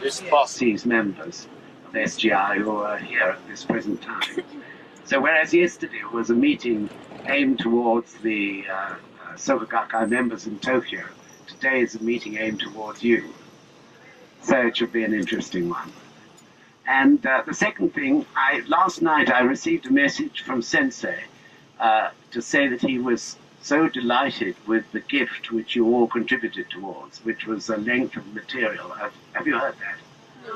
SGI's members of SGI who are here at this present time. So whereas yesterday was a meeting aimed towards the Soka Gakkai members in Tokyo, today is a meeting aimed towards you. So it should be an interesting one. And the second thing, last night I received a message from Sensei to say that he was so delighted with the gift which you all contributed towards, which was a length of material. Have you heard that?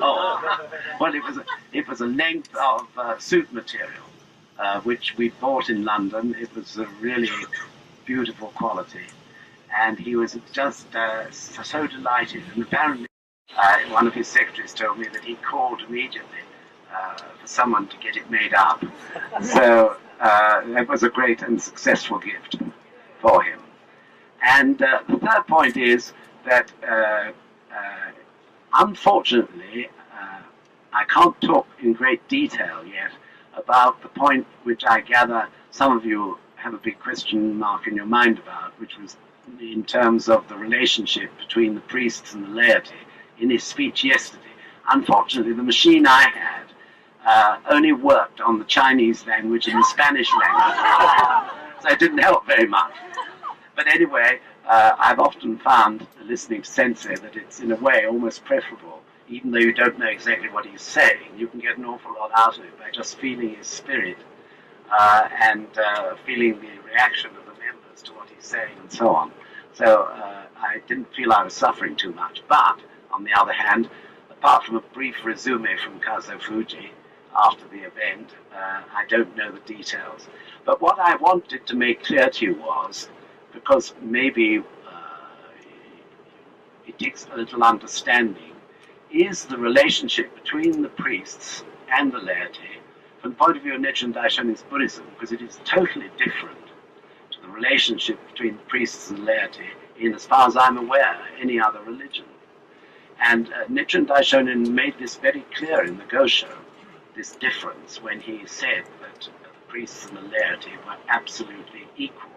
Oh, well, it was a length of suit material, which we bought in London. It was a really beautiful quality, and he was just so delighted. And apparently, one of his secretaries told me that he called immediately for someone to get it made up. So it was a great and successful gift for him. And the third point is that unfortunately I can't talk in great detail yet about the point which I gather some of you have a big question mark in your mind about, which was in terms of the relationship between the priests and the laity in his speech yesterday. Unfortunately, the machine I had only worked on the Chinese language and the Spanish language, so it didn't help very much. But anyway, I've often found, listening to Sensei, that it's in a way almost preferable, even though you don't know exactly what he's saying. You can get an awful lot out of it by just feeling his spirit and feeling the reaction of the members to what he's saying and so on. So I didn't feel I was suffering too much. But, on the other hand, apart from a brief resume from Kazo Fuji after the event, I don't know the details. But what I wanted to make clear to you was, because maybe it takes a little understanding, is the relationship between the priests and the laity from the point of view of Nichiren Daishonin's Buddhism, because it is totally different to the relationship between the priests and laity in, as far as I'm aware, any other religion. And Nichiren Daishonin made this very clear in the Gosho, this difference, when he said that the priests and the laity were absolutely equal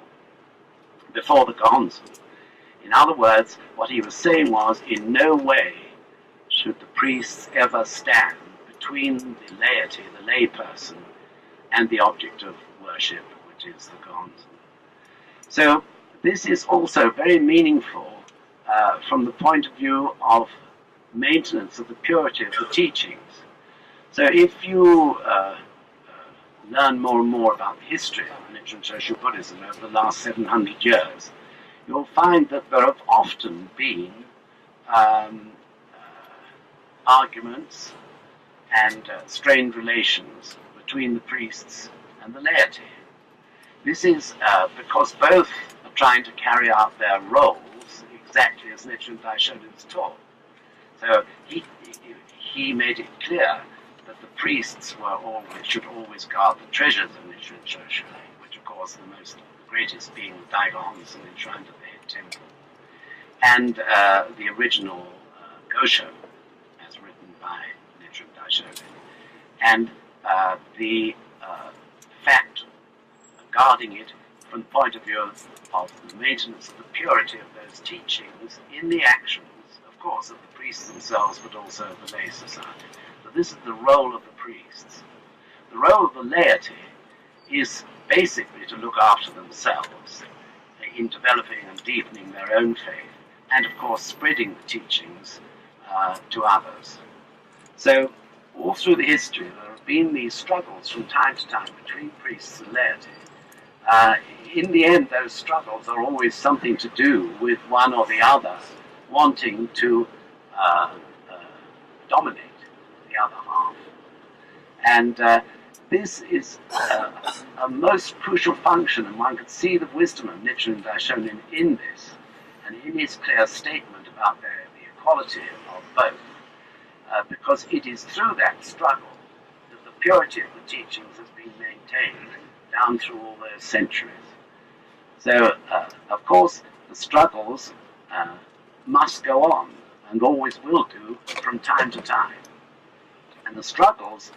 before the Causton. In other words, what he was saying was, in no way should the priests ever stand between the laity, the layperson, and the object of worship, which is the Causton. So this is also very meaningful from the point of view of maintenance of the purity of the teachings. So if you learn more and more about the history of Nichiren Shoshu Buddhism over the last 700 years, you'll find that there have often been arguments and strained relations between the priests and the laity. This is because both are trying to carry out their roles exactly as Nichiren Daishonin's taught. So he made it clear that the priests should always guard the treasures of Nichiren Shoshu, which of course the greatest being the Daiga Honson enshrined at the head temple, and the original Gosho, as written by Nichiren Daishonin, and the fact of guarding it from the point of view of the maintenance of the purity of those teachings in the actions, of course, of the priests themselves, but also of the lay society. So this is the role of the priests. The role of the laity is basically to look after themselves in developing and deepening their own faith, and of course spreading the teachings to others. So all through the history there have been these struggles from time to time between priests and laity. In the end, those struggles are always something to do with one or the other wanting to dominate the other half. And this is a most crucial function, and one could see the wisdom of Nichiren Daishonin in this, and in his clear statement about the equality of both, because it is through that struggle that the purity of the teachings has been maintained down through all those centuries. So, of course, the struggles must go on, and always will do, from time to time. And the struggles,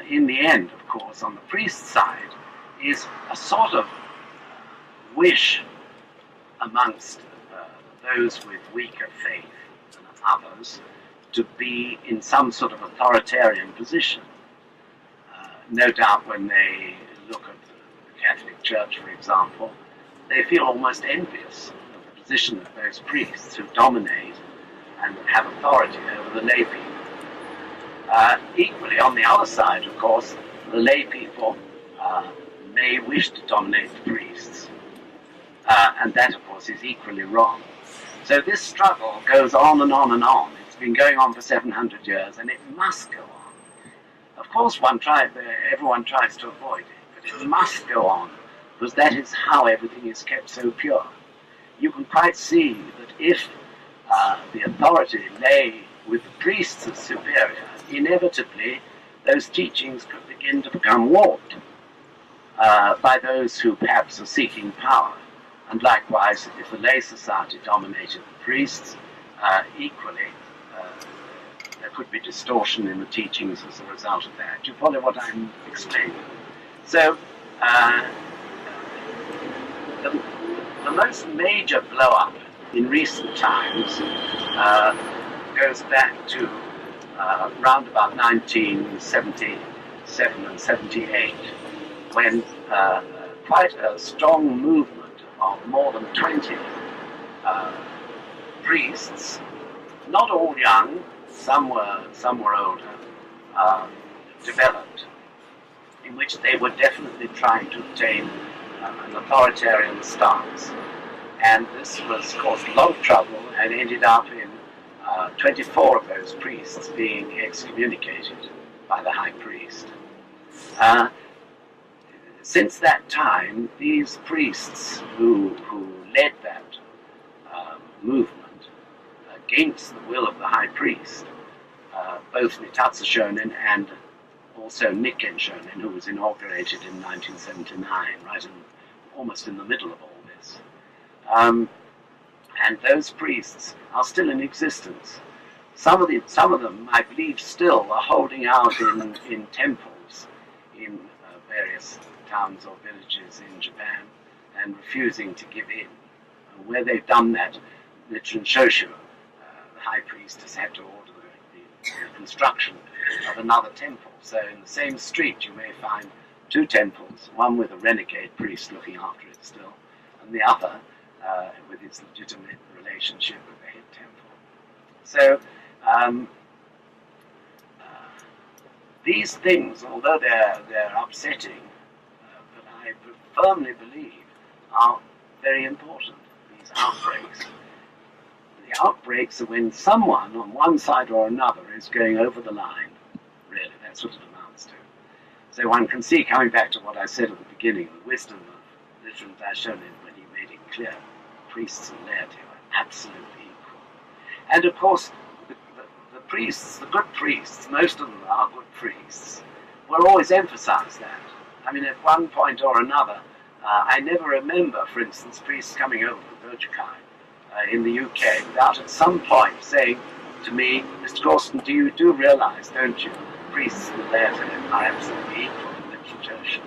in the end, of course, on the priest's side, is a sort of wish amongst those with weaker faith than others to be in some sort of authoritarian position. No doubt when they look at the Catholic Church, for example, they feel almost envious of the position of those priests who dominate and have authority over the lay people. Equally, on the other side, of course, the lay people may wish to dominate the priests, and that, of course, is equally wrong. So this struggle goes on and on and on. It's been going on for 700 years, and it must go on. Of course, everyone tries to avoid it, but it must go on, because that is how everything is kept so pure. You can quite see that if the authority lay with the priests as superior, inevitably those teachings could begin to become warped by those who perhaps are seeking power. And likewise, if the lay society dominated the priests, equally, there could be distortion in the teachings as a result of that. Do you follow what I'm explaining? So, the most major blow-up in recent times goes back to around about 1977 and 78, when quite a strong movement of more than 20 priests, not all young, some were older, developed, in which they were definitely trying to obtain an authoritarian stance. And this caused a lot of trouble and ended up in 24 of those priests being excommunicated by the high priest. Since that time, these priests who led that movement against the will of the high priest, both Nitatsu Shonin and also Nikken Shonin, who was inaugurated in 1979, right almost in the middle of all this. And those priests are still in existence. Some of them, I believe, still are holding out in temples in various towns or villages in Japan and refusing to give in. Where they've done that, Nichiren Shoshu, the high priest, has had to order the construction of another temple. So in the same street you may find two temples, one with a renegade priest looking after it still, and the other with its legitimate relationship with the head temple. So these things, although they're upsetting, but I firmly believe are very important, these outbreaks. The outbreaks are when someone on one side or another is going over the line. Really, that's what it amounts to. So one can see, coming back to what I said at the beginning, the wisdom of Nichiren Daishonin when he made it clear priests and laity are absolutely equal. And of course, the priests, the good priests, most of them are good priests, will always emphasize that. I mean, at one point or another, I never remember, for instance, priests coming over to Bojukai in the UK without at some point saying to me, Mr. Causton, do realize, don't you, priests and laity are absolutely equal in literature.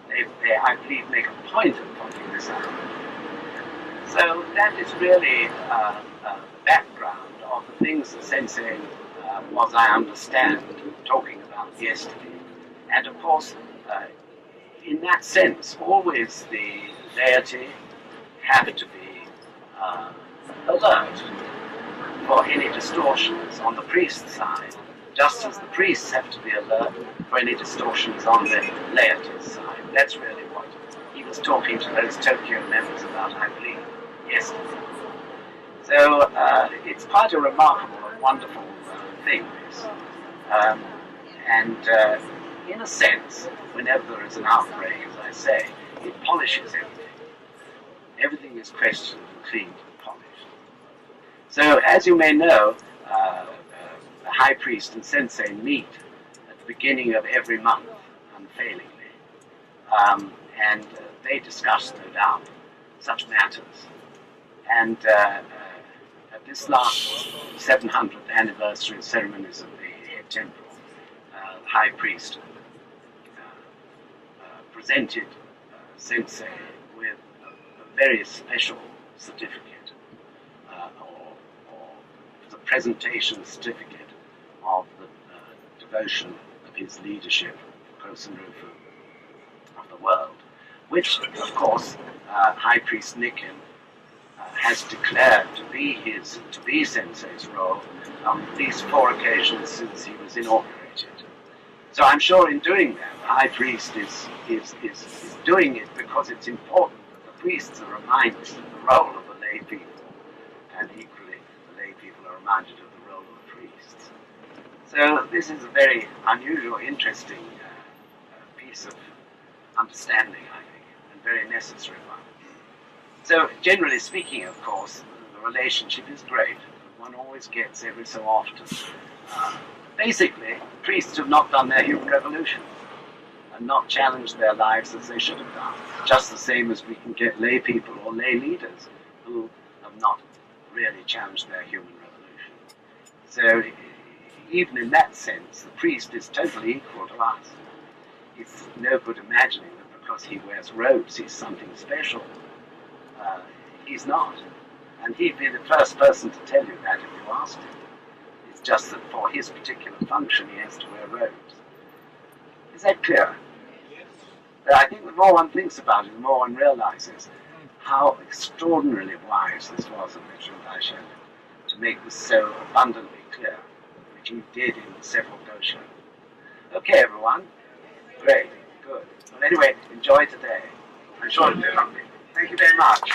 They, I believe, make a point of pointing this out. So that is really the background of the things that Sensei was, I understand, talking about yesterday. And of course, in that sense, always the laity have to be alert for any distortions on the priest's side, just as the priests have to be alert for any distortions on the laity's side. That's really what he was talking to those Tokyo members about, I believe, yesterday. So it's quite a remarkable and wonderful thing, this. In a sense, whenever there is an outbreak, as I say, it polishes everything. Everything is questioned and cleaned and polished. So, as you may know, the high priest and sensei meet at the beginning of every month, unfailingly. And they discuss, no doubt, such matters. And at this last 700th anniversary ceremonies of the head temple, the high priest presented Sensei with a very special certificate, or the presentation certificate of the devotion of his leadership, Causton of the world, which, of course, High Priest Nikin has declared to be Sensei's role on these 4 occasions since he was inaugurated. So I'm sure in doing that, the High Priest is doing it because it's important that the priests are reminded of the role of the lay people, and equally the lay people are reminded of the role of the priests. So this is a very unusual, interesting piece of understanding, I think, and very necessary one. So generally speaking, of course, the relationship is great. One always gets every so often. Basically, priests have not done their human revolution and not challenged their lives as they should have done, just the same as we can get lay people or lay leaders who have not really challenged their human revolution. So even in that sense, the priest is totally equal to us. It's no good imagining that because he wears robes he's something special. He's not. And he'd be the first person to tell you that if you asked him. It's just that for his particular function he has to wear robes. Is that clear? Yes. But I think the more one thinks about it, the more one realizes how extraordinarily wise this was of Nichiren Daishonin to make this so abundantly clear, which he did in several dosha. Okay, everyone. Great. Good. Well, anyway, enjoy today. I'm sure it'll be lovely. Thank you very much.